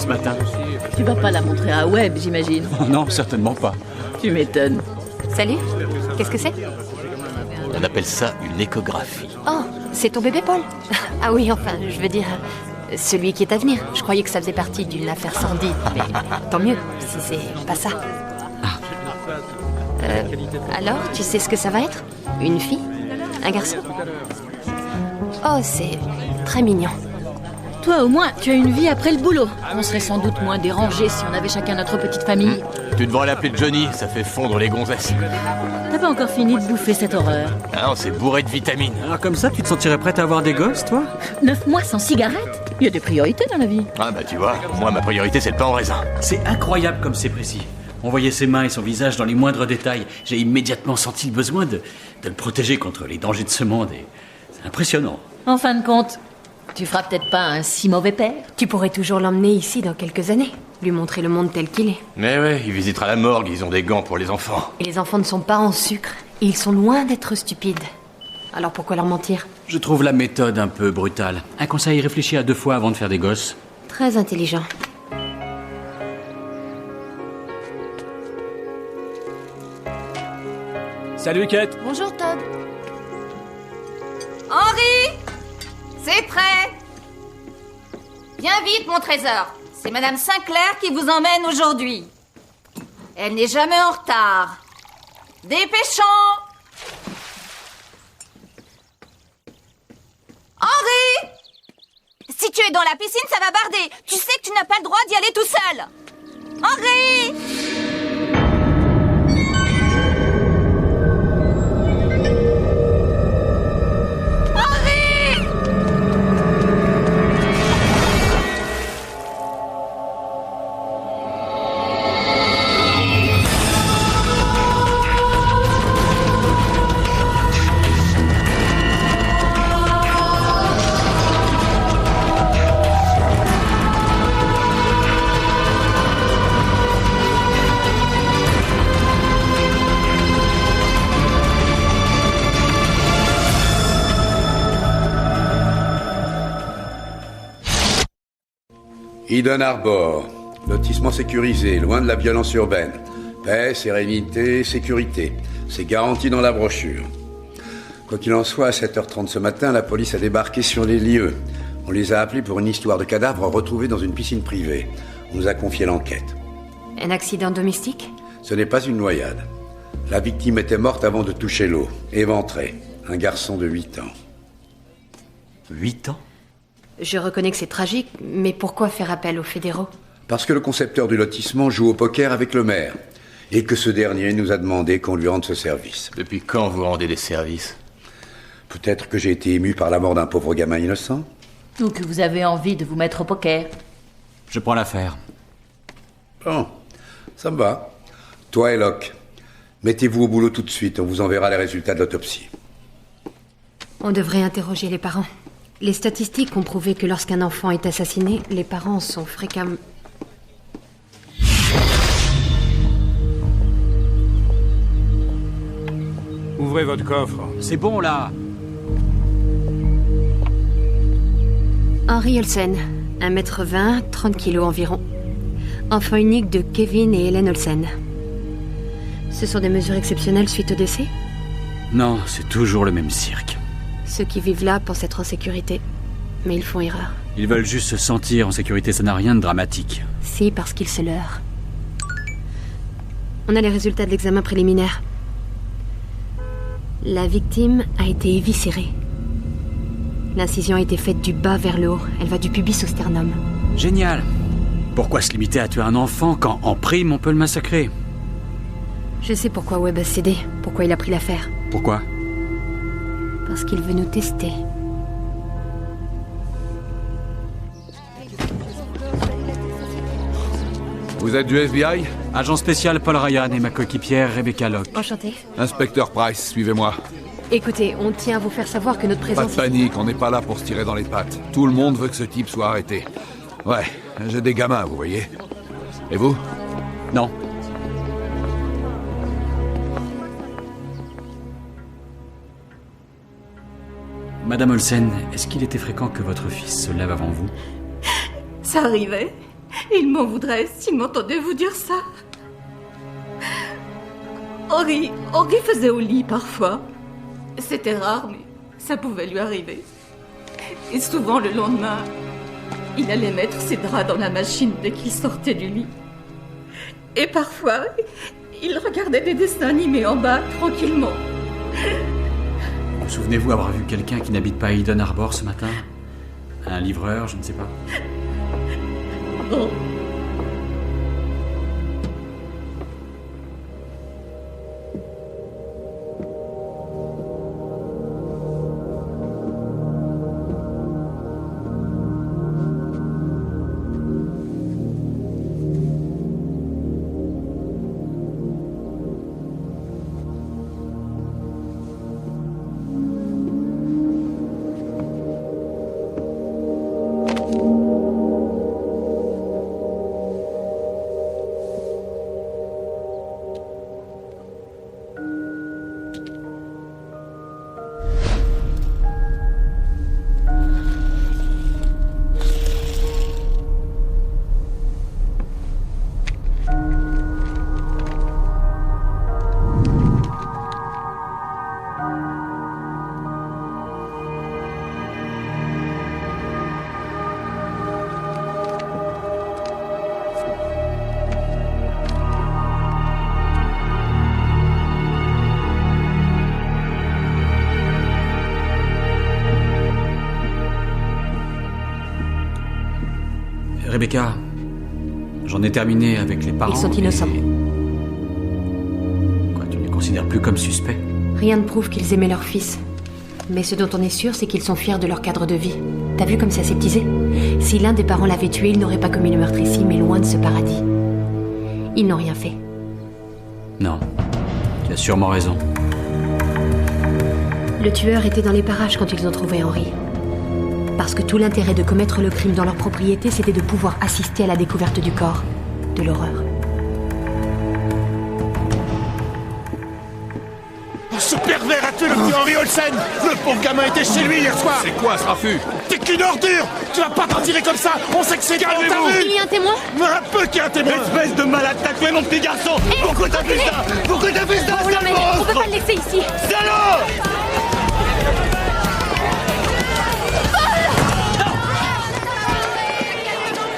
ce matin. Tu vas pas la montrer à Webb, j'imagine. Oh non, certainement pas. Tu m'étonnes. Salut, qu'est-ce que c'est? On appelle ça une échographie. Oh, c'est ton bébé Paul? Ah oui, enfin, je veux dire, celui qui est à venir. Je croyais que ça faisait partie d'une affaire sordide, mais tant mieux, si c'est pas ça. Alors, tu sais ce que ça va être? Une fille? Un garçon? Oh, c'est très mignon. Toi, au moins, tu as une vie après le boulot. On serait sans doute moins dérangés si on avait chacun notre petite famille. Tu devrais l'appeler Johnny, ça fait fondre les gonzesses. T'as pas encore fini de bouffer cette horreur. Ah non, c'est bourré de vitamines. Alors comme ça, tu te sentirais prête à avoir des gosses, toi? 9 mois sans cigarette? Il y a des priorités dans la vie. Ah bah tu vois, moi ma priorité c'est le pain en raisin. C'est incroyable comme c'est précis. On voyait ses mains et son visage dans les moindres détails. J'ai immédiatement senti le besoin de le protéger contre les dangers de ce monde et c'est impressionnant. En fin de compte, tu feras peut-être pas un si mauvais père. Tu pourrais toujours l'emmener ici dans quelques années, lui montrer le monde tel qu'il est. Mais ouais, il visitera la morgue, ils ont des gants pour les enfants. Et les enfants ne sont pas en sucre, et ils sont loin d'être stupides. Alors pourquoi leur mentir? Je trouve la méthode un peu brutale. Un conseil, réfléchis à 2 fois avant de faire des gosses. Très intelligent. Salut Kate. Bonjour Todd. Henri! C'est prêt! Viens vite, mon trésor. C'est Madame Sinclair qui vous emmène aujourd'hui. Elle n'est jamais en retard. Dépêchons! Henri! Si tu es dans la piscine, ça va barder. Tu sais que tu n'as pas le droit d'y aller tout seul. Henri! Eden Arbor, lotissement sécurisé, loin de la violence urbaine. Paix, sérénité, sécurité. C'est garanti dans la brochure. Quoi qu'il en soit, à 7h30 ce matin, la police a débarqué sur les lieux. On les a appelés pour une histoire de cadavre retrouvé dans une piscine privée. On nous a confié l'enquête. Un accident domestique? Ce n'est pas une noyade. La victime était morte avant de toucher l'eau, éventrée. Un garçon de 8 ans. 8 ans? Je reconnais que c'est tragique, mais pourquoi faire appel aux fédéraux? Parce que le concepteur du lotissement joue au poker avec le maire. Et que ce dernier nous a demandé qu'on lui rende ce service. Depuis quand vous rendez des services? Peut-être que j'ai été ému par la mort d'un pauvre gamin innocent. Ou que vous avez envie de vous mettre au poker. Je prends l'affaire. Bon, ça me va. Toi et Locke, mettez-vous au boulot tout de suite. On vous enverra les résultats de l'autopsie. On devrait interroger les parents. Les statistiques ont prouvé que lorsqu'un enfant est assassiné, les parents sont fréquemment... Ouvrez votre coffre. C'est bon, là. Henri Olsen, 1m20, 30 kilos environ. Enfant unique de Kevin et Helen Olsen. Ce sont des mesures exceptionnelles suite au décès? Non, c'est toujours le même cirque. Ceux qui vivent là pensent être en sécurité. Mais ils font erreur. Ils veulent juste se sentir en sécurité, ça n'a rien de dramatique. Si, parce qu'ils se leurrent. On a les résultats de l'examen préliminaire. La victime a été éviscérée. L'incision a été faite du bas vers le haut. Elle va du pubis au sternum. Génial. Pourquoi se limiter à tuer un enfant quand, en prime, on peut le massacrer? Je sais pourquoi Webb a cédé. Pourquoi il a pris l'affaire. Pourquoi? Parce qu'il veut nous tester. Vous êtes du FBI? Agent spécial Paul Ryan et ma coéquipière Rebecca Locke. Enchantée. Inspecteur Price, suivez-moi. Écoutez, on tient à vous faire savoir que notre Pas de présence... panique, on n'est pas là pour se tirer dans les pattes. Tout le monde veut que ce type soit arrêté. Ouais, j'ai des gamins, vous voyez. Et vous? Non. Madame Olsen, est-ce qu'il était fréquent que votre fils se lève avant vous? Ça arrivait. Il m'en voudrait s'il m'entendait vous dire ça. Henri faisait au lit parfois. C'était rare, mais ça pouvait lui arriver. Et souvent, le lendemain, il allait mettre ses draps dans la machine dès qu'il sortait du lit. Et parfois, il regardait des dessins animés en bas, tranquillement. Vous souvenez-vous avoir vu quelqu'un qui n'habite pas à Eden Arbor ce matin? Un livreur, je ne sais pas. Non. Rebecca, j'en ai terminé avec les parents. Ils sont innocents. Quoi, tu ne les considères plus comme suspects? Rien ne prouve qu'ils aimaient leur fils. Mais ce dont on est sûr, c'est qu'ils sont fiers de leur cadre de vie. T'as vu comme c'est aseptisé? Si l'un des parents l'avait tué, il n'aurait pas commis le meurtre ici, mais loin de ce paradis. Ils n'ont rien fait. Non, tu as sûrement raison. Le tueur était dans les parages quand ils ont trouvé Henri. Parce que tout l'intérêt de commettre le crime dans leur propriété, c'était de pouvoir assister à la découverte du corps. De l'horreur. Ce pervers a tué le petit Henri Olsen. Le pauvre gamin était chez lui hier soir. C'est quoi ce raffut? T'es qu'une ordure. Tu vas pas t'en tirer comme ça. On sait que c'est grave, t'as vu? Il y a un témoin? Un peu qu'il y a un témoin. Espèce de malade, t'as tué mon petit garçon. Pourquoi t'as fait ça? Pourquoi t'as fait ça? On l'emmène, on peut pas le laisser ici. Salaud!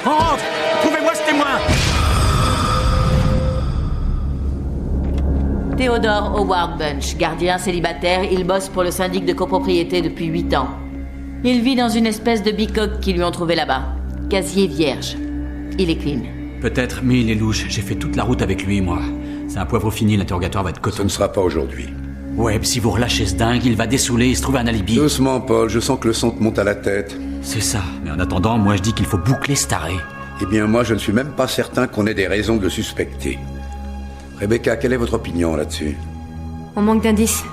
On rentre! Trouvez-moi ce témoin! Theodore Howard Bunch, gardien célibataire, il bosse pour le syndic de copropriété depuis 8 ans. Il vit dans une espèce de bicoque qu'ils lui ont trouvé là-bas. Casier vierge. Il est clean. Peut-être, mais il est louche. J'ai fait toute la route avec lui, moi. C'est un poivre fini, l'interrogatoire va être coton. Ce ne sera pas aujourd'hui. Ouais, si vous relâchez ce dingue, il va dessouler et se trouver un alibi. Doucement, Paul, je sens que le sang te monte à la tête. C'est ça, mais en attendant, moi je dis qu'il faut boucler cet arrêt. Eh bien, moi, je ne suis même pas certain qu'on ait des raisons de le suspecter. Rebecca, quelle est votre opinion là-dessus? On manque d'indices.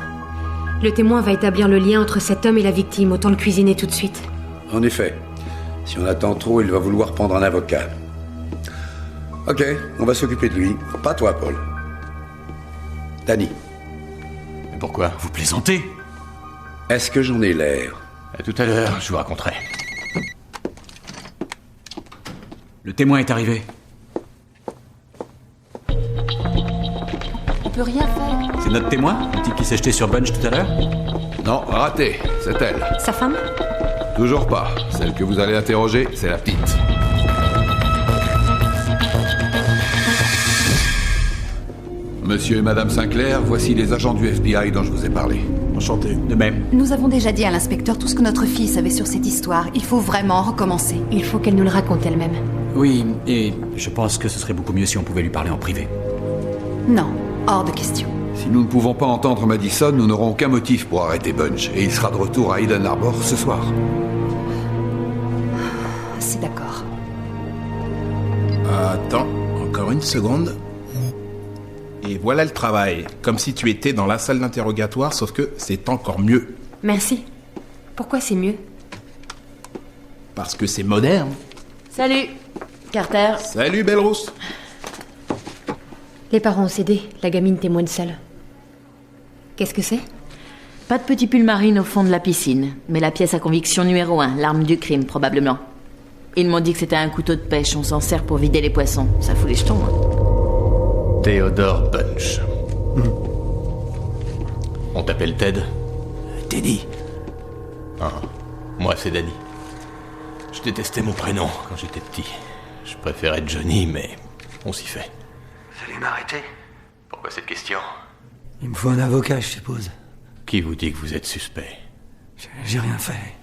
Le témoin va établir le lien entre cet homme et la victime, autant le cuisiner tout de suite. En effet. Si on attend trop, il va vouloir prendre un avocat. Ok, on va s'occuper de lui. Pas toi, Paul. Danny. Mais pourquoi? Vous plaisantez? Est-ce que j'en ai l'air? À tout à l'heure, je vous raconterai. Le témoin est arrivé. On peut rien faire. C'est notre témoin, le type qui s'est jeté sur Bunch tout à l'heure? Non, raté, c'est elle. Sa femme? Toujours pas. Celle que vous allez interroger, c'est la petite. Monsieur et Madame Sinclair, voici les agents du FBI dont je vous ai parlé. Enchanté. De même. Nous avons déjà dit à l'inspecteur tout ce que notre fille savait sur cette histoire. Il faut vraiment recommencer. Il faut qu'elle nous le raconte elle-même. Oui, et je pense que ce serait beaucoup mieux si on pouvait lui parler en privé. Non, hors de question. Si nous ne pouvons pas entendre Madison, nous n'aurons aucun motif pour arrêter Bunch. Et il sera de retour à Eden Arbor ce soir. C'est d'accord. Attends, encore une seconde. Et voilà le travail. Comme si tu étais dans la salle d'interrogatoire, sauf que c'est encore mieux. Merci. Pourquoi c'est mieux? Parce que c'est moderne. Salut, Carter. Salut, belle rousse. Les parents ont cédé. La gamine témoigne seule. Qu'est-ce que c'est? Pas de petit pull marine au fond de la piscine, mais la pièce à conviction numéro 1, l'arme du crime, probablement. Ils m'ont dit que c'était un couteau de pêche, on s'en sert pour vider les poissons. Ça fout les jetons, hein. Theodore Bunch. On t'appelle Ted? Teddy. Ah, moi c'est Danny. Je détestais mon prénom quand j'étais petit. Je préférais Johnny, mais on s'y fait. Vous allez m'arrêter? Pourquoi cette question? Il me faut un avocat, je suppose. Qui vous dit que vous êtes suspect? J'ai rien fait.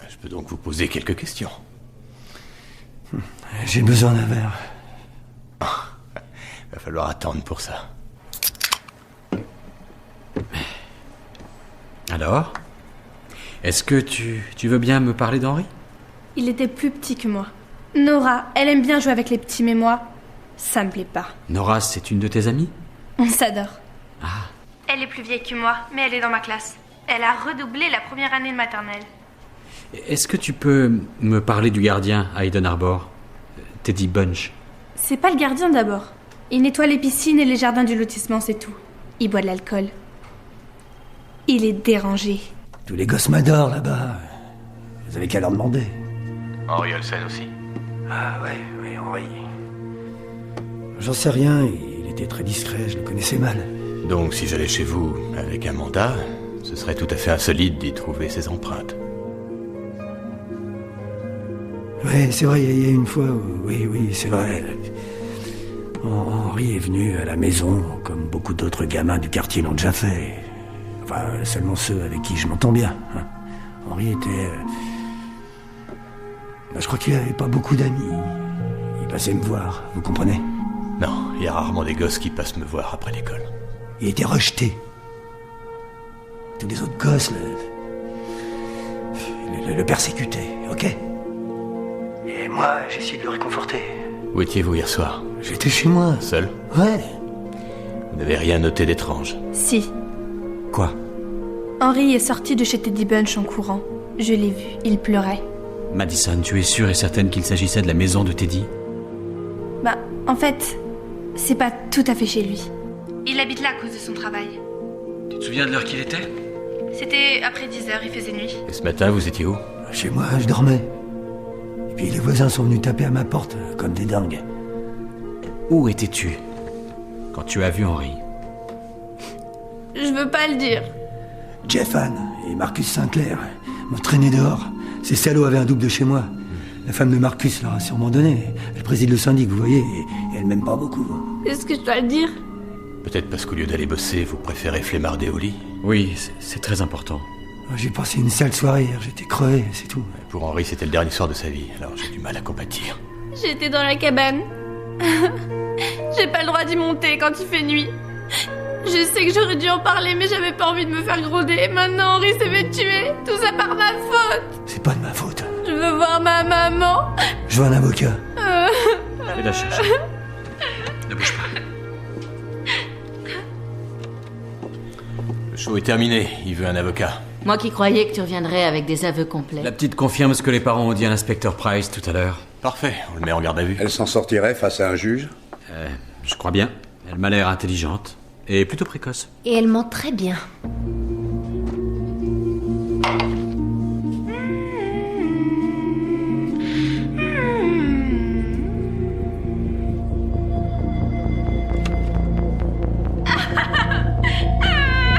Je peux donc vous poser quelques questions. J'ai besoin d'un verre. Va falloir attendre pour ça. Alors? Est-ce que tu veux bien me parler d'Henri? Il était plus petit que moi. Nora, elle aime bien jouer avec les petits, mais moi, ça me plaît pas. Nora, c'est une de tes amies? On s'adore. Ah. Elle est plus vieille que moi, mais elle est dans ma classe. Elle a redoublé la première année de maternelle. Est-ce que tu peux me parler du gardien à Eden Arbor? Teddy Bunch. C'est pas le gardien d'abord. Il nettoie les piscines et les jardins du lotissement, c'est tout. Il boit de l'alcool. Il est dérangé. Tous les gosses m'adorent là-bas. Vous avez qu'à leur demander. Henri Olsen aussi. Ah ouais, Henri. J'en sais rien, il était très discret, je le connaissais mal. Donc si j'allais chez vous avec un mandat, ce serait tout à fait insolite d'y trouver ses empreintes. Ouais, c'est vrai, il y a une fois, oui, c'est vrai. Henri est venu à la maison, comme beaucoup d'autres gamins du quartier l'ont déjà fait. Enfin, seulement ceux avec qui je m'entends bien. Hein. Henri était... je crois qu'il avait pas beaucoup d'amis. Il passait me voir, vous comprenez? Non, il y a rarement des gosses qui passent me voir après l'école. Il était rejeté. Tous les autres gosses le persécutaient, ok? Et moi, j'ai essayé de le réconforter. Où étiez-vous hier soir? J'étais chez moi. Seul? Ouais. Vous n'avez rien noté d'étrange? Si. Quoi? Henri est sorti de chez Teddy Bunch en courant. Je l'ai vu, il pleurait. Madison, tu es sûre et certaine qu'il s'agissait de la maison de Teddy? Bah, en fait, c'est pas tout à fait chez lui. Il habite là à cause de son travail. Tu te souviens de l'heure qu'il était? C'était après 10h, il faisait nuit. Et ce matin, vous étiez où? Chez moi, je dormais. Et puis les voisins sont venus taper à ma porte comme des dingues. Où étais-tu quand tu as vu Henri? Je veux pas le dire. Jeff Ann et Marcus Sinclair m'ont traîné dehors. Ces salauds avaient un double de chez moi. La femme de Marcus leur a sûrement donné. Elle préside le syndic, vous voyez, et elle m'aime pas beaucoup. Est-ce que je dois le dire? Peut-être parce qu'au lieu d'aller bosser, vous préférez flemmarder au lit? Oui, c'est très important. J'ai passé une sale soirée hier, j'étais crevé, c'est tout. Pour Henri, c'était le dernier soir de sa vie, alors j'ai du mal à compatir. J'étais dans la cabane. J'ai pas le droit d'y monter quand il fait nuit. Je sais que j'aurais dû en parler, mais j'avais pas envie de me faire gronder. Maintenant, Henri s'est fait tuer. Tout ça par ma faute. C'est pas de ma faute. Je veux voir ma maman. Je veux un avocat. Allez la chercher. Ne bouge pas. Le show est terminé, il veut un avocat. Moi qui croyais que tu reviendrais avec des aveux complets. La petite confirme ce que les parents ont dit à l'inspecteur Price tout à l'heure. Parfait, on le met en garde à vue. Elle s'en sortirait face à un juge? Je crois bien. Elle m'a l'air intelligente. Et plutôt précoce. Et elle ment très bien.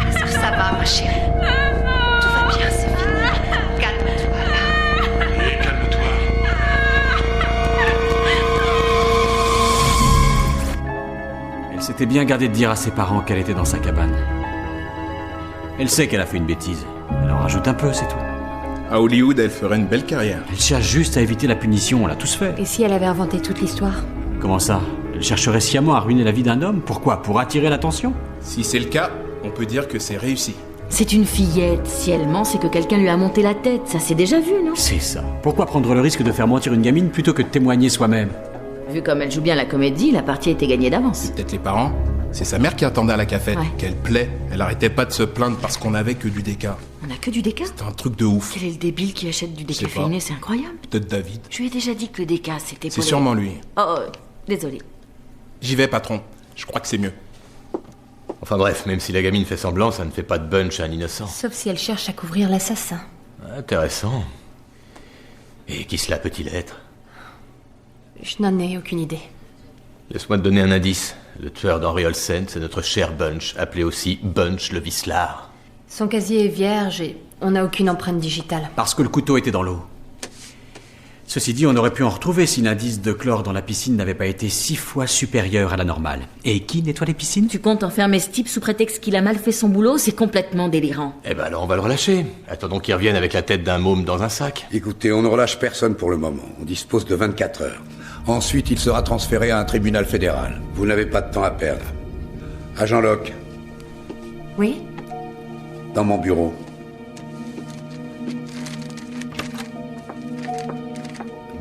Est-ce que ça va, ma chérie? Tout va bien, c'est fini. Calme-toi, là. Et calme-toi. Elle s'était bien gardée de dire à ses parents qu'elle était dans sa cabane. Elle sait qu'elle a fait une bêtise. Elle en rajoute un peu, c'est tout. À Hollywood, elle ferait une belle carrière. Elle cherche juste à éviter la punition, on l'a tous fait. Et si elle avait inventé toute l'histoire? Comment ça? Elle chercherait sciemment à ruiner la vie d'un homme? Pourquoi? Pour attirer l'attention? Si c'est le cas, on peut dire que c'est réussi. C'est une fillette. Si elle ment, c'est que quelqu'un lui a monté la tête. Ça s'est déjà vu, non? C'est ça. Pourquoi prendre le risque de faire mentir une gamine plutôt que de témoigner soi-même? Vu comme elle joue bien la comédie, la partie était gagnée d'avance. C'est peut-être les parents. C'est sa mère qui attendait à la cafette. Ouais. Qu'elle plaît. Elle arrêtait pas de se plaindre parce qu'on avait que du déca. On a que du déca? C'est un truc de ouf. Quel est le débile qui achète du Je sais pas. décaféiné? C'est incroyable. Peut-être David. Je lui ai déjà dit que le déca, c'était pour C'est les- sûrement lui. Oh, désolé. J'y vais, patron. Je crois que c'est mieux. Enfin bref, même si la gamine fait semblant, ça ne fait pas de Bunch à un innocent. Sauf si elle cherche à couvrir l'assassin. Intéressant. Et qui cela peut-il être? Je n'en ai aucune idée. Laisse-moi te donner un indice. Le tueur d'Henry Olsen, c'est notre cher Bunch, appelé aussi Bunch le Vicelard. Son casier est vierge et on n'a aucune empreinte digitale. Parce que le couteau était dans l'eau. Ceci dit, on aurait pu en retrouver si l'indice de chlore dans la piscine n'avait pas été 6 fois supérieur à la normale. Et qui nettoie les piscines? Tu comptes enfermer ce type sous prétexte qu'il a mal fait son boulot? C'est complètement délirant. Eh ben alors on va le relâcher. Attendons qu'il revienne avec la tête d'un môme dans un sac. Écoutez, on ne relâche personne pour le moment. On dispose de 24 heures. Ensuite, il sera transféré à un tribunal fédéral. Vous n'avez pas de temps à perdre. Agent Locke. Oui? Dans mon bureau.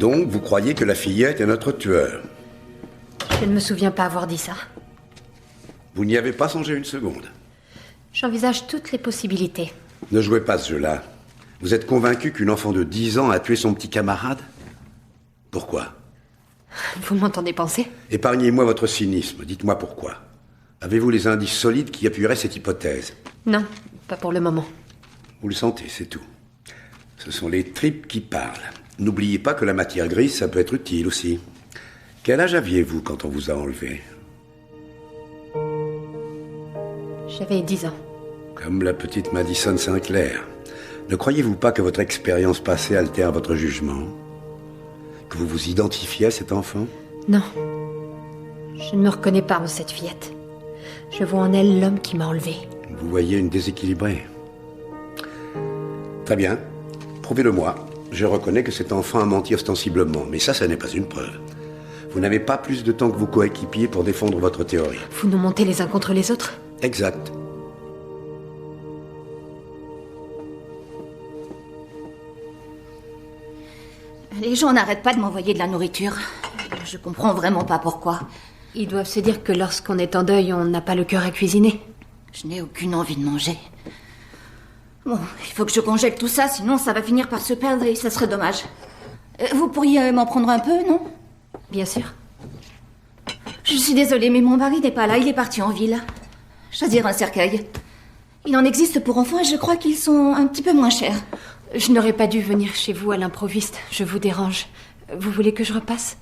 Donc, vous croyez que la fillette est notre tueur? Je ne me souviens pas avoir dit ça. Vous n'y avez pas songé une seconde. J'envisage toutes les possibilités. Ne jouez pas ce jeu-là. Vous êtes convaincu qu'une enfant de 10 ans a tué son petit camarade? Pourquoi? Vous m'entendez penser? Épargnez-moi votre cynisme. Dites-moi pourquoi. Avez-vous les indices solides qui appuieraient cette hypothèse? Non, pas pour le moment. Vous le sentez, c'est tout. Ce sont les tripes qui parlent. N'oubliez pas que la matière grise, ça peut être utile aussi. Quel âge aviez-vous quand on vous a enlevé? J'avais 10 ans. Comme la petite Madison Sinclair. Ne croyez-vous pas que votre expérience passée altère votre jugement? Que vous vous identifiez à cet enfant? Non. Je ne me reconnais pas en cette fillette. Je vois en elle l'homme qui m'a enlevée. Vous voyez une déséquilibrée. Très bien. Prouvez-le-moi. Je reconnais que cet enfant a menti ostensiblement, mais ça n'est pas une preuve. Vous n'avez pas plus de temps que vos coéquipiers pour défendre votre théorie. Vous nous montez les uns contre les autres? Exact. Les gens n'arrêtent pas de m'envoyer de la nourriture. Je comprends vraiment pas pourquoi. Ils doivent se dire que lorsqu'on est en deuil, on n'a pas le cœur à cuisiner. Je n'ai aucune envie de manger. Bon, il faut que je congèle tout ça, sinon ça va finir par se perdre et ça serait dommage. Vous pourriez m'en prendre un peu, non? Bien sûr. Je suis désolée, mais mon mari n'est pas là, il est parti en ville. Choisir un cercueil. Il en existe pour enfants et je crois qu'ils sont un petit peu moins chers. Je n'aurais pas dû venir chez vous à l'improviste. Je vous dérange. Vous voulez que je repasse?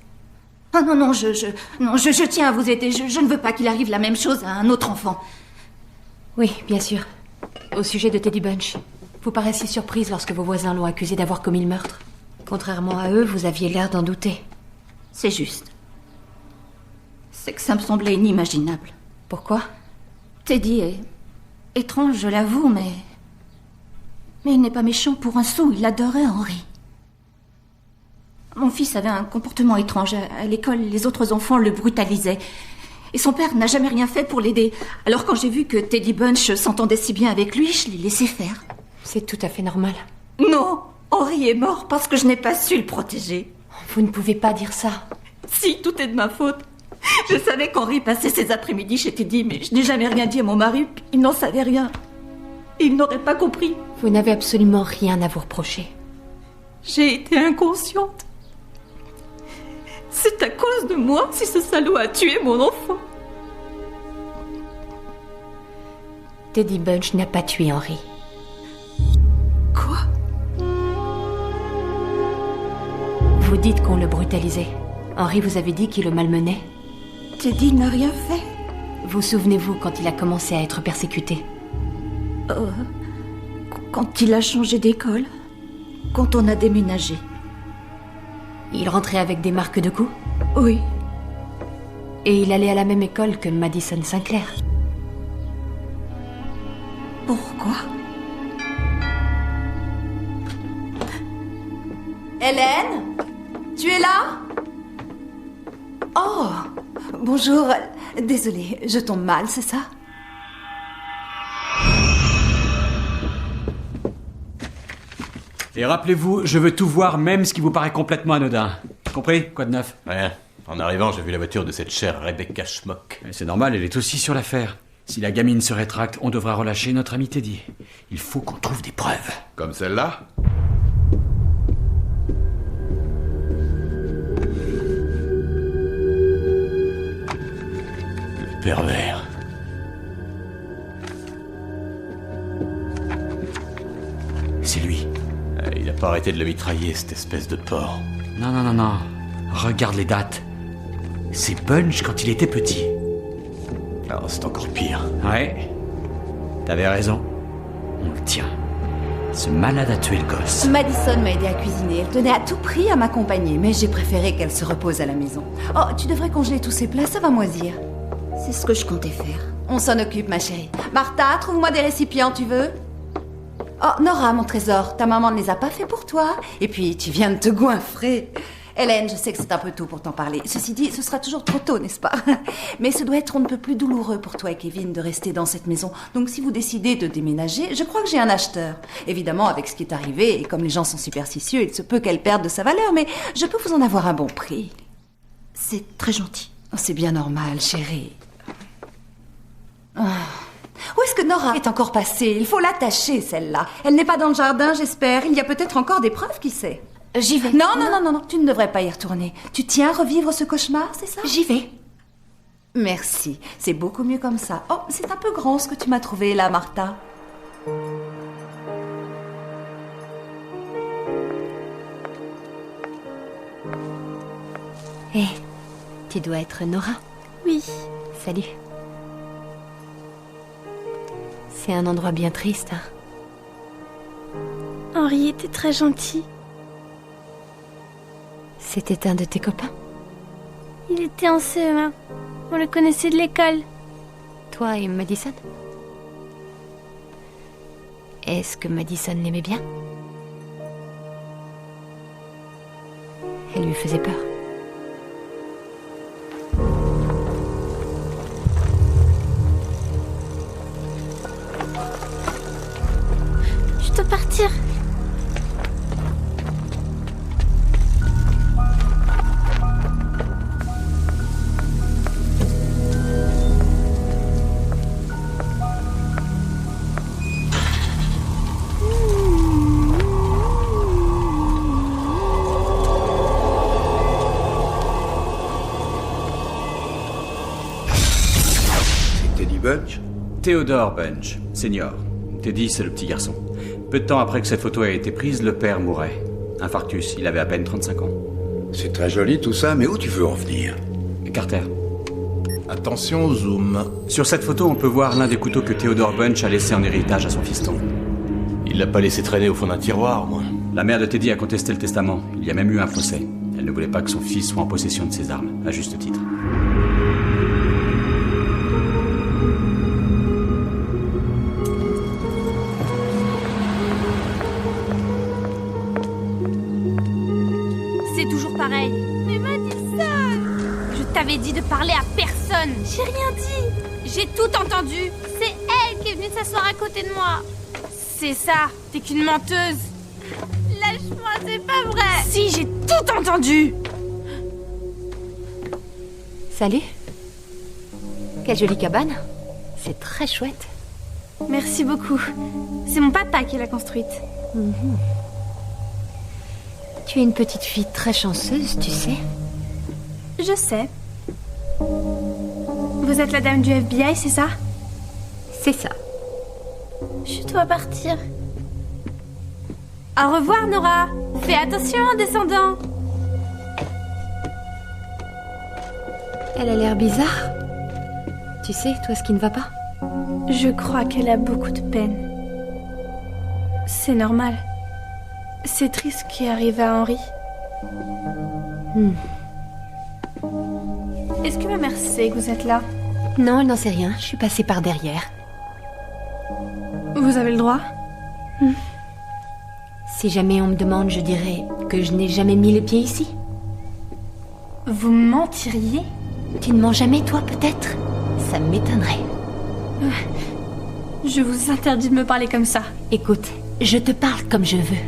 Ah non, je tiens à vous aider. Je ne veux pas qu'il arrive la même chose à un autre enfant. Oui, bien sûr. Au sujet de Teddy Bunch, vous paraissiez surprise lorsque vos voisins l'ont accusé d'avoir commis le meurtre. Contrairement à eux, vous aviez l'air d'en douter. C'est juste. C'est que ça me semblait inimaginable. Pourquoi? Teddy est étrange, je l'avoue, mais il n'est pas méchant pour un sou. Il adorait Henry. Mon fils avait un comportement étrange. À l'école, les autres enfants le brutalisaient. Et son père n'a jamais rien fait pour l'aider. Alors quand j'ai vu que Teddy Bunch s'entendait si bien avec lui, je l'ai laissé faire. C'est tout à fait normal. Non, Henry est mort parce que je n'ai pas su le protéger. Vous ne pouvez pas dire ça. Si, tout est de ma faute. Je savais qu'Henry passait ses après-midi chez Teddy, mais je n'ai jamais rien dit à mon mari. Il n'en savait rien. Il n'aurait pas compris. Vous n'avez absolument rien à vous reprocher. J'ai été inconsciente. C'est à cause de moi si ce salaud a tué mon enfant. Teddy Bunch n'a pas tué Henry. Quoi? Vous dites qu'on le brutalisait. Henry vous avait dit qu'il le malmenait. Teddy n'a rien fait. Vous souvenez-vous quand il a commencé à être persécuté? Quand il a changé d'école. Quand on a déménagé. Il rentrait avec des marques de coups? Oui. Et il allait à la même école que Madison Sinclair? Pourquoi? Hélène? Tu es là? Oh, bonjour. Désolée, je tombe mal, c'est ça? Et rappelez-vous, je veux tout voir, même ce qui vous paraît complètement anodin. Compris? Quoi de neuf? Rien. En arrivant, j'ai vu la voiture de cette chère Rebecca Schmock. C'est normal, elle est aussi sur l'affaire. Si la gamine se rétracte, on devra relâcher notre ami Teddy. Il faut qu'on trouve des preuves. Comme celle-là? Le pervers. C'est lui. Il n'a pas arrêté de le mitrailler, cette espèce de porc. Non. Regarde les dates. C'est Bunch quand il était petit. Alors c'est encore pire. Ouais. T'avais raison. On le tient. Ce malade a tué le gosse. Madison m'a aidé à cuisiner. Elle tenait à tout prix à m'accompagner, mais j'ai préféré qu'elle se repose à la maison. Oh, tu devrais congeler tous ces plats, ça va moisir. C'est ce que je comptais faire. On s'en occupe, ma chérie. Martha, trouve-moi des récipients, tu veux? Oh, Nora, mon trésor, ta maman ne les a pas fait pour toi. Et puis, tu viens de te goinfrer. Hélène, je sais que c'est un peu tôt pour t'en parler. Ceci dit, ce sera toujours trop tôt, n'est-ce pas? Mais ce doit être un peu plus douloureux pour toi et Kevin de rester dans cette maison. Donc si vous décidez de déménager, je crois que j'ai un acheteur. Évidemment, avec ce qui est arrivé, et comme les gens sont superstitieux, il se peut qu'elle perde de sa valeur, mais je peux vous en avoir un bon prix. C'est très gentil. Oh, c'est bien normal, chérie. Oh. Où est-ce que Nora est encore passée? Il faut l'attacher, celle-là. Elle n'est pas dans le jardin, j'espère. Il y a peut-être encore des preuves, qui sait? J'y vais. Non, tu ne devrais pas y retourner. Tu tiens à revivre ce cauchemar, c'est ça? J'y vais. Merci, c'est beaucoup mieux comme ça. Oh, c'est un peu grand ce que tu m'as trouvé là, Martha. Hé, tu dois être Nora. Oui. Salut. C'est un endroit bien triste, hein. Henri était très gentil. C'était un de tes copains? Il était en CE1. On le connaissait de l'école. Toi et Madison? Est-ce que Madison l'aimait bien? Elle lui faisait peur. Je dois partir. Bunch? Theodore Bunch, senior. Teddy, c'est le petit garçon. Peu de temps après que cette photo a été prise, le père mourait. Infarctus, il avait à peine 35 ans. C'est très joli tout ça, mais où tu veux en venir? Carter. Attention au zoom. Sur cette photo, on peut voir l'un des couteaux que Theodore Bunch a laissé en héritage à son fiston. Il l'a pas laissé traîner au fond d'un tiroir, moi. La mère de Teddy a contesté le testament. Il y a même eu un procès. Elle ne voulait pas que son fils soit en possession de ses armes, à juste titre. C'est toujours pareil. Mais Madison! Je t'avais dit de parler à personne. J'ai rien dit. J'ai tout entendu. C'est elle qui est venue s'asseoir à côté de moi. C'est ça. T'es qu'une menteuse. Lâche-moi, c'est pas vrai. Si, j'ai tout entendu. Salut. Quelle jolie cabane. C'est très chouette. Merci beaucoup. C'est mon papa qui l'a construite. Tu es une petite fille très chanceuse, tu sais. Je sais. Vous êtes la dame du FBI, c'est ça? C'est ça. Je dois partir. Au revoir, Nora. Fais attention en descendant. Elle a l'air bizarre. Tu sais, toi, ce qui ne va pas? Je crois qu'elle a beaucoup de peine. C'est normal. C'est triste ce qui arrive à Henri. Est-ce que ma mère sait que vous êtes là? Non, elle n'en sait rien. Je suis passée par derrière. Vous avez le droit? Si jamais on me demande, je dirais que je n'ai jamais mis les pieds ici. Vous mentiriez? Tu ne mens jamais, toi, peut-être? Ça m'étonnerait. Je vous interdis de me parler comme ça. Écoute, je te parle comme je veux.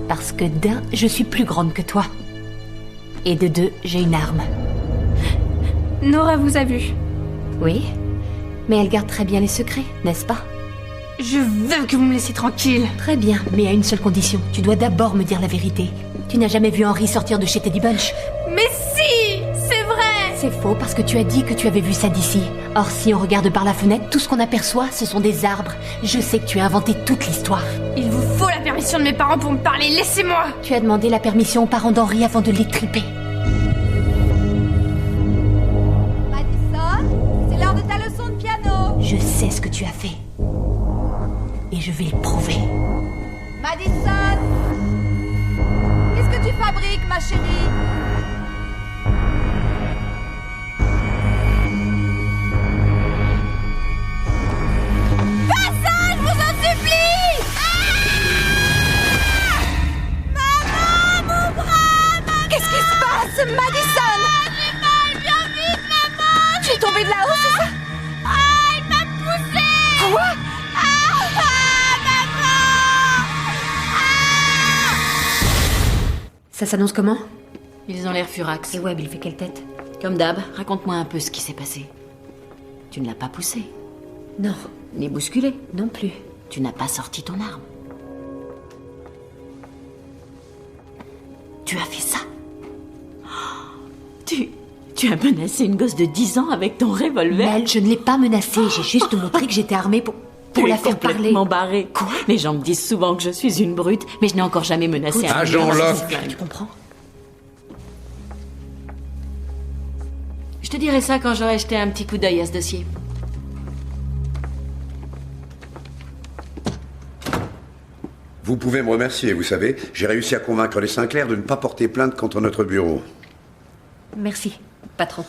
Parce que d'un, je suis plus grande que toi. Et de deux, j'ai une arme. Nora vous a vu. Oui, mais elle garde très bien les secrets, n'est-ce pas? Je veux que vous me laissiez tranquille. Très bien, mais à une seule condition. Tu dois d'abord me dire la vérité. Tu n'as jamais vu Henri sortir de chez Teddy Bunch? Mais si! C'est vrai! C'est faux parce que tu as dit que tu avais vu ça d'ici. Or, si on regarde par la fenêtre, tout ce qu'on aperçoit, ce sont des arbres. Je sais que tu as inventé toute l'histoire. Il vous faut la permission de mes parents pour me parler, laissez-moi! Tu as demandé la permission aux parents d'Henri avant de les triper. ce que tu as fait. Et je vais le prouver. Madison! Qu'est-ce que tu fabriques, ma chérie? Fais ça, je vous en supplie! Maman, mon bras, maman! Qu'est-ce qui se passe, Madison? J'ai mal, viens vite, maman! Tu es tombée de là-haut, c'est ça? Ah, il m'a poussée! Quoi? Ça s'annonce comment? Ils ont l'air furax. Et Webb, il fait quelle tête? Comme d'hab, raconte-moi un peu ce qui s'est passé. Tu ne l'as pas poussé. Non. Ni bousculé. Non plus. Tu n'as pas sorti ton arme. Tu as fait ça. Tu as menacé une gosse de 10 ans avec ton revolver. Mel, je ne l'ai pas menacée. J'ai juste montré que j'étais armée pour la faire parler. Complètement barrée. Quoi? Les gens me disent souvent que je suis une brute, mais je n'ai encore jamais menacé un Agent Locke. Tu comprends? Je te dirai ça quand j'aurai jeté un petit coup d'œil à ce dossier. Vous pouvez me remercier, vous savez. J'ai réussi à convaincre les Sinclair de ne pas porter plainte contre notre bureau. Merci, patron.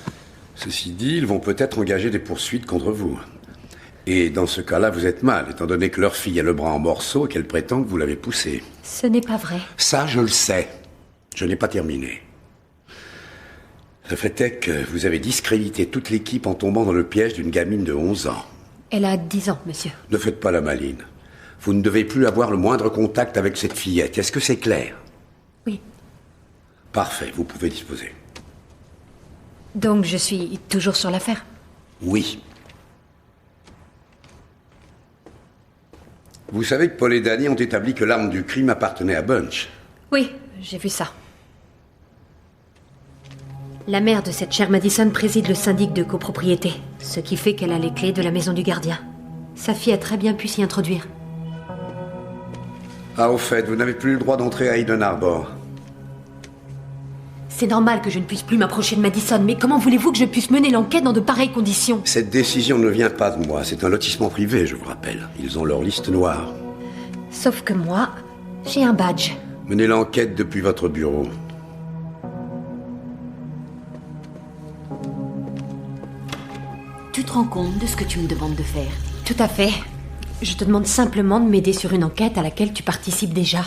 Ceci dit, ils vont peut-être engager des poursuites contre vous. Et dans ce cas-là, vous êtes mal, étant donné que leur fille a le bras en morceaux et qu'elle prétend que vous l'avez poussée. Ce n'est pas vrai. Ça, je le sais. Je n'ai pas terminé. Le fait est que vous avez discrédité toute l'équipe en tombant dans le piège d'une gamine de 11 ans. Elle a 10 ans, monsieur. Ne faites pas la maline. Vous ne devez plus avoir le moindre contact avec cette fillette. Est-ce que c'est clair? Oui. Parfait, vous pouvez disposer. Donc je suis toujours sur l'affaire? Oui. Vous savez que Paul et Danny ont établi que l'arme du crime appartenait à Bunch. Oui, j'ai vu ça. La mère de cette chère Madison préside le syndic de copropriété, ce qui fait qu'elle a les clés de la maison du gardien. Sa fille a très bien pu s'y introduire. Ah, au fait, vous n'avez plus le droit d'entrer à Eden Arbor. C'est normal que je ne puisse plus m'approcher de Madison, mais comment voulez-vous que je puisse mener l'enquête dans de pareilles conditions? Cette décision ne vient pas de moi. C'est un lotissement privé, je vous rappelle. Ils ont leur liste noire. Sauf que moi, j'ai un badge. Menez l'enquête depuis votre bureau. Tu te rends compte de ce que tu me demandes de faire? Tout à fait. Je te demande simplement de m'aider sur une enquête à laquelle tu participes déjà.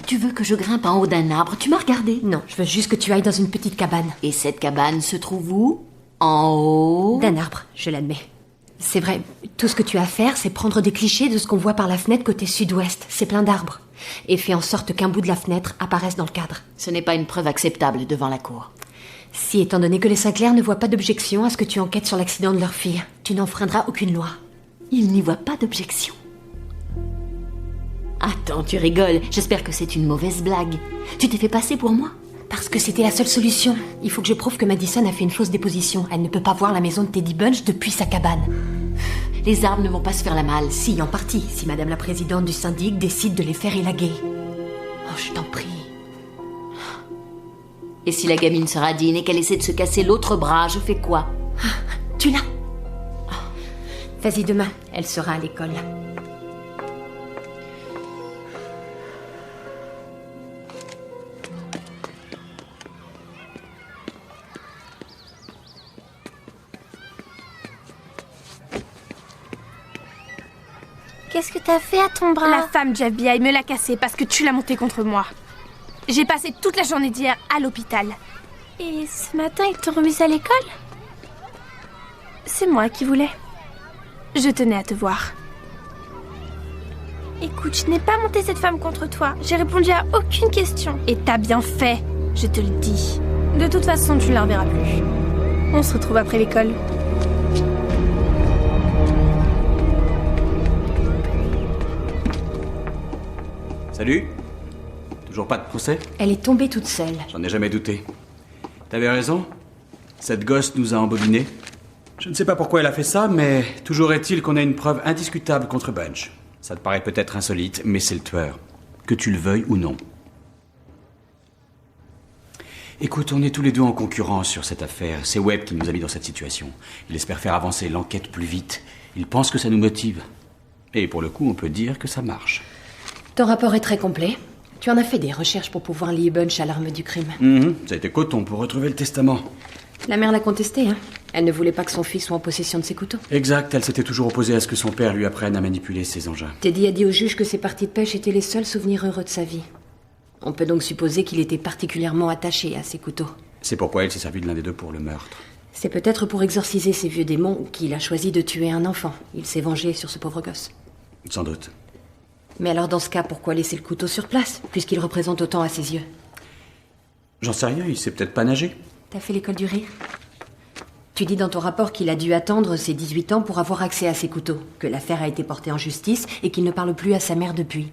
Tu veux que je grimpe en haut d'un arbre? Tu m'as regardé? Non, je veux juste que tu ailles dans une petite cabane. Et cette cabane se trouve où? En haut? D'un arbre, je l'admets. C'est vrai, tout ce que tu as à faire, c'est prendre des clichés de ce qu'on voit par la fenêtre côté sud-ouest. C'est plein d'arbres. Et fais en sorte qu'un bout de la fenêtre apparaisse dans le cadre. Ce n'est pas une preuve acceptable devant la cour. Si, étant donné que les Sinclair ne voient pas d'objection à ce que tu enquêtes sur l'accident de leur fille, tu n'enfreindras aucune loi. Ils n'y voient pas d'objection. Attends, tu rigoles. J'espère que c'est une mauvaise blague. Tu t'es fait passer pour moi? Parce que c'était la seule solution. Il faut que je prouve que Madison a fait une fausse déposition. Elle ne peut pas voir la maison de Teddy Bunch depuis sa cabane. Les arbres ne vont pas se faire la malle. Si, en partie, si Madame la Présidente du syndic décide de les faire élaguer. Oh, je t'en prie. Et si la gamine se radine et qu'elle essaie de se casser l'autre bras, je fais quoi? Tu l'as? Vas-y, demain, elle sera à l'école. Qu'est-ce que t'as fait à ton bras? La femme du FBI me l'a cassé parce que tu l'as monté contre moi. J'ai passé toute la journée d'hier à l'hôpital. Et ce matin, ils t'ont remise à l'école? C'est moi qui voulais. Je tenais à te voir. Écoute, je n'ai pas monté cette femme contre toi. J'ai répondu à aucune question. Et t'as bien fait, je te le dis. De toute façon, tu ne la reverras plus. On se retrouve après l'école. Salut. Toujours pas de procès? Elle est tombée toute seule. J'en ai jamais douté. T'avais raison. Cette gosse nous a embobinés. Je ne sais pas pourquoi elle a fait ça, mais toujours est-il qu'on a une preuve indiscutable contre Bunch. Ça te paraît peut-être insolite, mais c'est le tueur. Que tu le veuilles ou non. Écoute, on est tous les deux en concurrence sur cette affaire. C'est Webb qui nous a mis dans cette situation. Il espère faire avancer l'enquête plus vite. Ils pensent que ça nous motive. Et pour le coup, on peut dire que ça marche. Ton rapport est très complet. Tu en as fait des recherches pour pouvoir lier Bunch à l'arme du crime. Ça a été coton pour retrouver le testament. La mère l'a contesté, hein. Elle ne voulait pas que son fils soit en possession de ses couteaux. Exact, elle s'était toujours opposée à ce que son père lui apprenne à manipuler ses engins. Teddy a dit au juge que ses parties de pêche étaient les seuls souvenirs heureux de sa vie. On peut donc supposer qu'il était particulièrement attaché à ses couteaux. C'est pourquoi elle s'est servie de l'un des deux pour le meurtre. C'est peut-être pour exorciser ses vieux démons qu'il a choisi de tuer un enfant. Il s'est vengé sur ce pauvre gosse. Sans doute. Mais alors dans ce cas, pourquoi laisser le couteau sur place, puisqu'il représente autant à ses yeux? J'en sais rien, il sait peut-être pas nager. T'as fait l'école du rire? Tu dis dans ton rapport qu'il a dû attendre ses 18 ans pour avoir accès à ses couteaux, que l'affaire a été portée en justice et qu'il ne parle plus à sa mère depuis.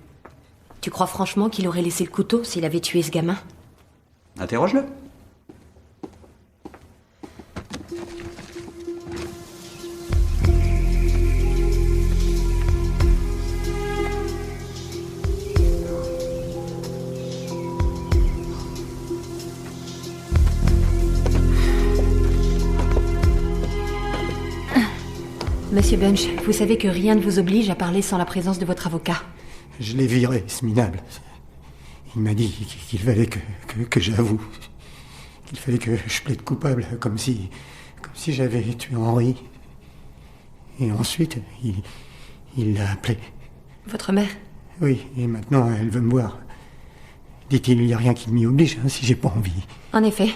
Tu crois franchement qu'il aurait laissé le couteau s'il avait tué ce gamin? Interroge-le. Monsieur Bunch, vous savez que rien ne vous oblige à parler sans la présence de votre avocat. Je l'ai viré, ce minable. Il m'a dit qu'il fallait que j'avoue. Qu'il fallait que je plaide coupable, comme si j'avais tué Henri. Et ensuite, il l'a appelée. Votre mère? Oui, et maintenant, elle veut me voir. Dit-il, il n'y a rien qui m'y oblige, hein, si j'ai pas envie. En effet.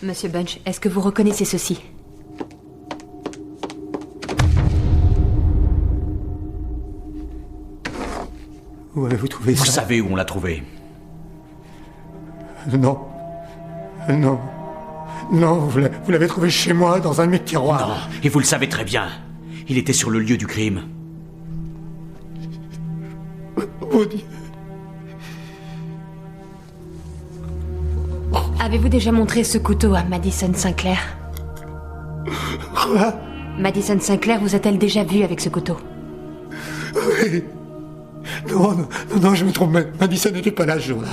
Monsieur Bunch, est-ce que vous reconnaissez ceci? Où avez-vous trouvé ça? Vous savez où on l'a trouvé? Non. Non. Non, vous l'avez trouvé chez moi, dans un de mes tiroirs. Non, et vous le savez très bien. Il était sur le lieu du crime. Oh Dieu. Avez-vous déjà montré ce couteau à Madison Sinclair? Quoi? Madison Sinclair vous a-t-elle déjà vu avec ce couteau? Oui. Non, je me trompe. Madison n'était pas là ce jour-là.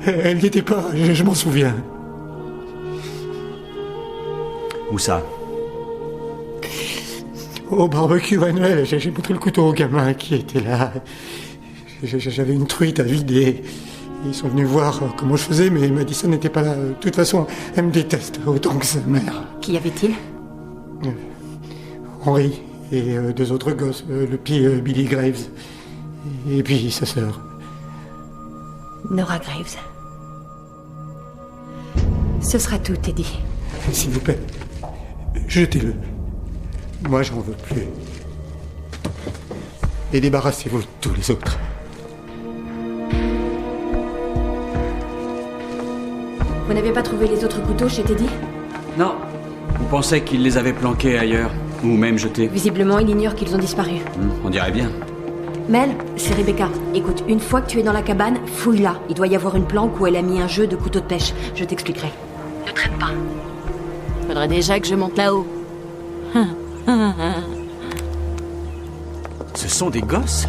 Elle n'y était pas, je m'en souviens. Où ça? Au barbecue annuel, j'ai montré le couteau au gamin qui était là. J'avais une truite à vider. Ils sont venus voir comment je faisais, mais Madison n'était pas là. De toute façon, elle me déteste autant que sa mère. Qu'y avait-il? Henri et deux autres gosses, le petit Billy Graves. Et puis sa sœur. Nora Graves. Ce sera tout, Teddy. S'il vous plaît, jetez-le. Moi, j'en veux plus. Et débarrassez-vous de tous les autres. Vous n'avez pas trouvé les autres couteaux chez Teddy? Non. On pensait qu'il les avait planqués ailleurs, ou même jetés. Visiblement, il ignore qu'ils ont disparu. On dirait bien. Mel, c'est Rebecca. Écoute, une fois que tu es dans la cabane, fouille-la. Il doit y avoir une planque où elle a mis un jeu de couteau de pêche. Je t'expliquerai. Ne traîne pas. Faudrait déjà que je monte là-haut. Ce sont des gosses?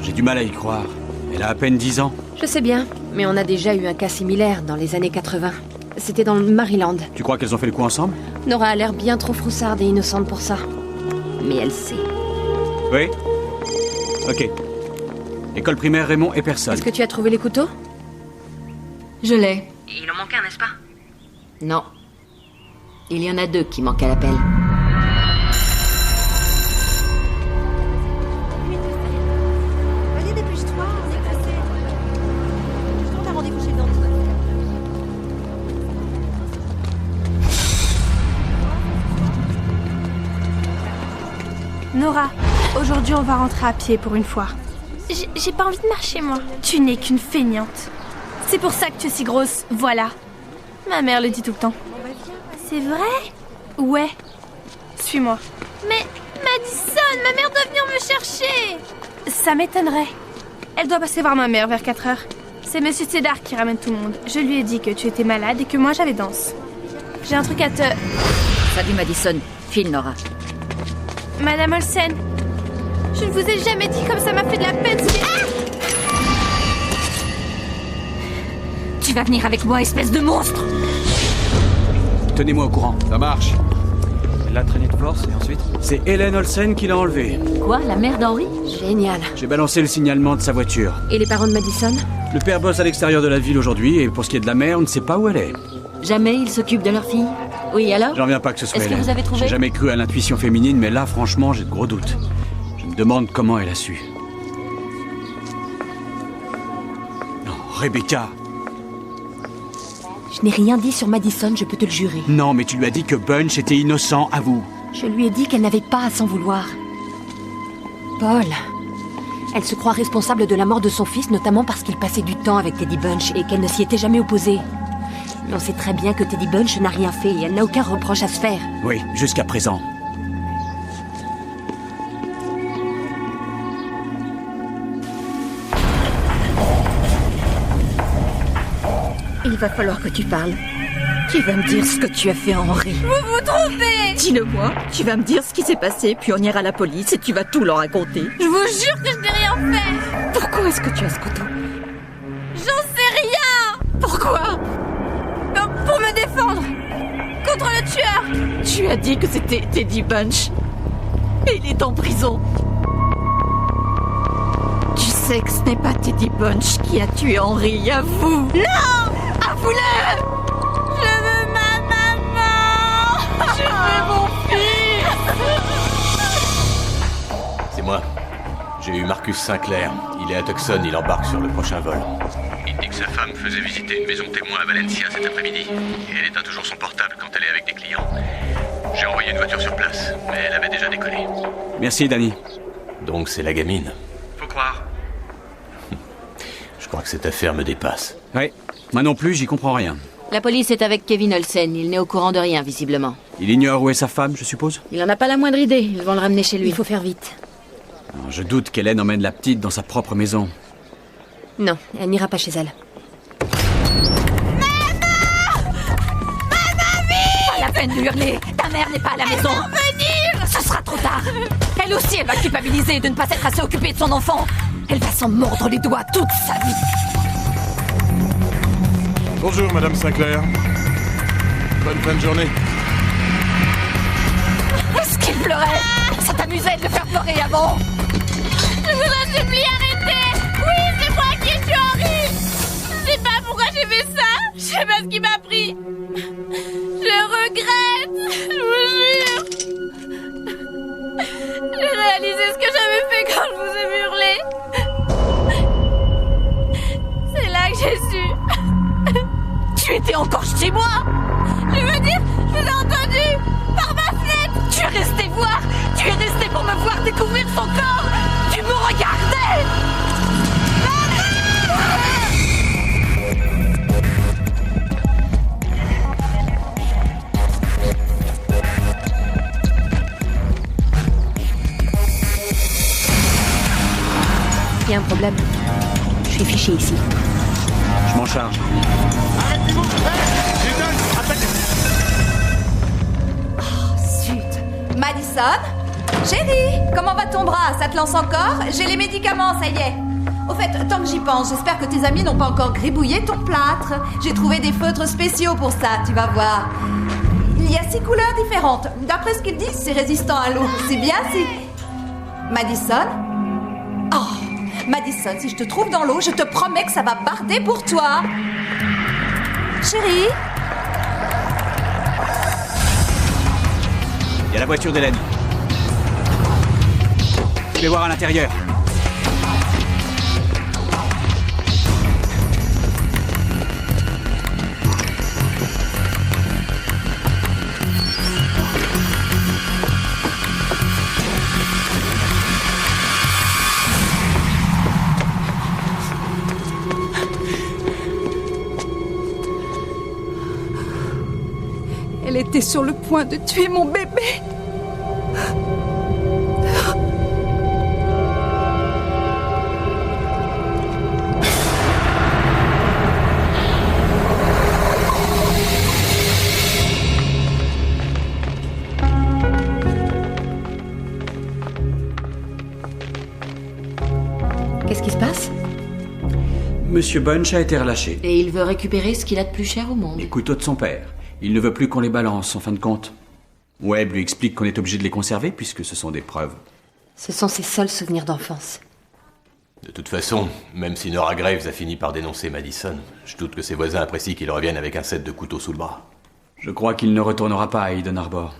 J'ai du mal à y croire. Elle a à peine 10 ans. Je sais bien, mais on a déjà eu un cas similaire dans les années 80. C'était dans le Maryland. Tu crois qu'elles ont fait le coup ensemble? Nora a l'air bien trop froussarde et innocente pour ça. Mais elle sait. Oui? Ok. École primaire Raymond et personne. Est-ce que tu as trouvé les couteaux? Je l'ai. Il en manque un, n'est-ce pas? Non. Il y en a deux qui manquent à l'appel. Allez, dépêche-toi, on est pressé. On a rendez-vous chez le dentiste. Nora, aujourd'hui on va rentrer à pied pour une fois. J'ai pas envie de marcher, moi. Tu n'es qu'une feignante. C'est pour ça que tu es si grosse, voilà. Ma mère le dit tout le temps. C'est vrai? Ouais. Suis-moi. Mais Madison, ma mère doit venir me chercher. Ça m'étonnerait. Elle doit passer voir ma mère vers 4h. C'est Monsieur Cédar qui ramène tout le monde. Je lui ai dit que tu étais malade et que moi j'avais danse. J'ai un truc à te... Salut Madison. File Nora. Madame Olsen, je ne vous ai jamais dit comme ça m'a fait de la peine. Tu vas venir avec moi, espèce de monstre! Tenez-moi au courant. Ça marche. l'a traîné de force et ensuite? C'est Helen Olsen qui l'a enlevé. Quoi, la mère d'Henry? Génial. J'ai balancé le signalement de sa voiture. Et les parents de Madison? Le père bosse à l'extérieur de la ville aujourd'hui, et pour ce qui est de la mère, on ne sait pas où elle est. Jamais ils s'occupent de leur fille? Oui, alors? J'en reviens pas que ce soit Est-ce que Helen. vous avez trouvé? J'ai jamais cru à l'intuition féminine, mais là, franchement, j'ai de gros doutes. Je me demande comment elle a su. Non, Rebecca! Je n'ai rien dit sur Madison, je peux te le jurer. Non, mais tu lui as dit que Bunch était innocent, avoue. Je lui ai dit qu'elle n'avait pas à s'en vouloir. Paul, elle se croit responsable de la mort de son fils, notamment parce qu'il passait du temps avec Teddy Bunch et qu'elle ne s'y était jamais opposée. Mais on sait très bien que Teddy Bunch n'a rien fait et elle n'a aucun reproche à se faire. Oui, jusqu'à présent. Il va falloir que tu parles. Tu vas me dire ce que tu as fait à Henry. Vous vous trompez! Dis-le-moi, tu vas me dire ce qui s'est passé, puis on ira à la police et tu vas tout leur raconter. Je vous jure que je n'ai rien fait! Pourquoi est-ce que tu as ce couteau? J'en sais rien! Pourquoi? Pour me défendre! Contre le tueur! Tu as dit que c'était Teddy Bunch. Et il est en prison. Tu sais que ce n'est pas Teddy Bunch qui a tué Henry, avoue! Non! Avoue-le! Je veux ma maman! Je veux mon fils! C'est moi. J'ai eu Marcus Sinclair. Il est à Tucson, il embarque sur le prochain vol. Il dit que sa femme faisait visiter une maison témoin à Valencia cet après-midi. Et elle éteint toujours son portable quand elle est avec des clients. J'ai envoyé une voiture sur place, mais elle avait déjà décollé. Merci, Danny. Donc c'est la gamine. Faut croire. Je crois que cette affaire me dépasse. Ouais, moi non plus, j'y comprends rien. La police est avec Kevin Olsen, il n'est au courant de rien, visiblement. Il ignore où est sa femme, je suppose? Il en a pas la moindre idée, ils vont le ramener chez lui. Il faut faire vite. Alors, je doute qu'Hélène emmène la petite dans sa propre maison. Non, elle n'ira pas chez elle. Pas la peine de hurler. Ta mère n'est pas à la maison. Venir! Ce sera trop tard. Elle aussi, elle va culpabiliser de ne pas s'être assez occupée de son enfant. Elle va s'en mordre les doigts toute sa vie. Bonjour, Madame Sinclair. Bonne fin de journée. Est-ce qu'il pleurait? Ça t'amusait de le faire pleurer avant? Je vous en supplie, arrêtez! Oui, c'est moi qui ai tué Henry! Je sais pas pourquoi j'ai fait ça! Je sais pas ce qui m'a pris! Je regrette! Je vous jure! J'ai réalisé ce que j'avais fait quand je vous ai hurlé! C'est là que j'ai su! Tu étais encore chez moi? Je veux dire, je vous ai entendu! Par ma fenêtre! Tu es resté voir! Tu es resté pour me voir découvrir son corps! Tu me regardais! Il y a un problème. Je suis fiché ici. Je m'en charge. Zut. Madison? Chérie, comment va ton bras? Ça te lance encore? J'ai les médicaments, ça y est. Au fait, tant que j'y pense, j'espère que tes amis n'ont pas encore gribouillé ton plâtre. J'ai trouvé des feutres spéciaux pour ça, tu vas voir. Il y a 6 couleurs différentes. D'après ce qu'ils disent, c'est résistant à l'eau. C'est bien si... Madison? Oh, Madison, si je te trouve dans l'eau, je te promets que ça va barder pour toi. Chérie? Il y a la voiture d'Hélène. Je vais voir à l'intérieur. Elle était sur le point de tuer mon bébé. Qu'est-ce qui se passe? Monsieur Bunch a été relâché. Et il veut récupérer ce qu'il a de plus cher au monde. Les couteaux de son père. Il ne veut plus qu'on les balance, en fin de compte. Webb lui explique qu'on est obligé de les conserver puisque ce sont des preuves. Ce sont ses seuls souvenirs d'enfance. De toute façon, même si Nora Graves a fini par dénoncer Madison, je doute que ses voisins apprécient qu'il revienne avec un set de couteaux sous le bras. Je crois qu'il ne retournera pas à Eden Arbor.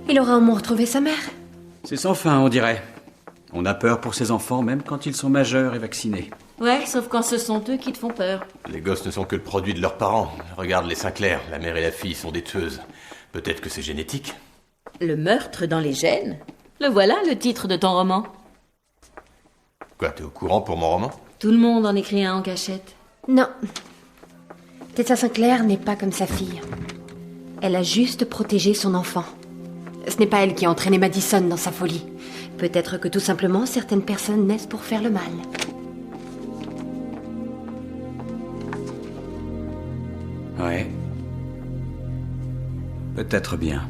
Il aura au moins retrouvé sa mère. C'est sans fin, on dirait. On a peur pour ses enfants, même quand ils sont majeurs et vaccinés. Ouais, sauf quand ce sont eux qui te font peur. Les gosses ne sont que le produit de leurs parents. Regarde les Sinclair, la mère et la fille sont des tueuses. Peut-être que c'est génétique. Le meurtre dans les gènes? Le voilà, le titre de ton roman. Quoi, t'es au courant pour mon roman? Tout le monde en écrit un en cachette. Non. Tessa Sinclair n'est pas comme sa fille. Elle a juste protégé son enfant. Ce n'est pas elle qui a entraîné Madison dans sa folie. Peut-être que tout simplement, certaines personnes naissent pour faire le mal. Ouais. Peut-être bien.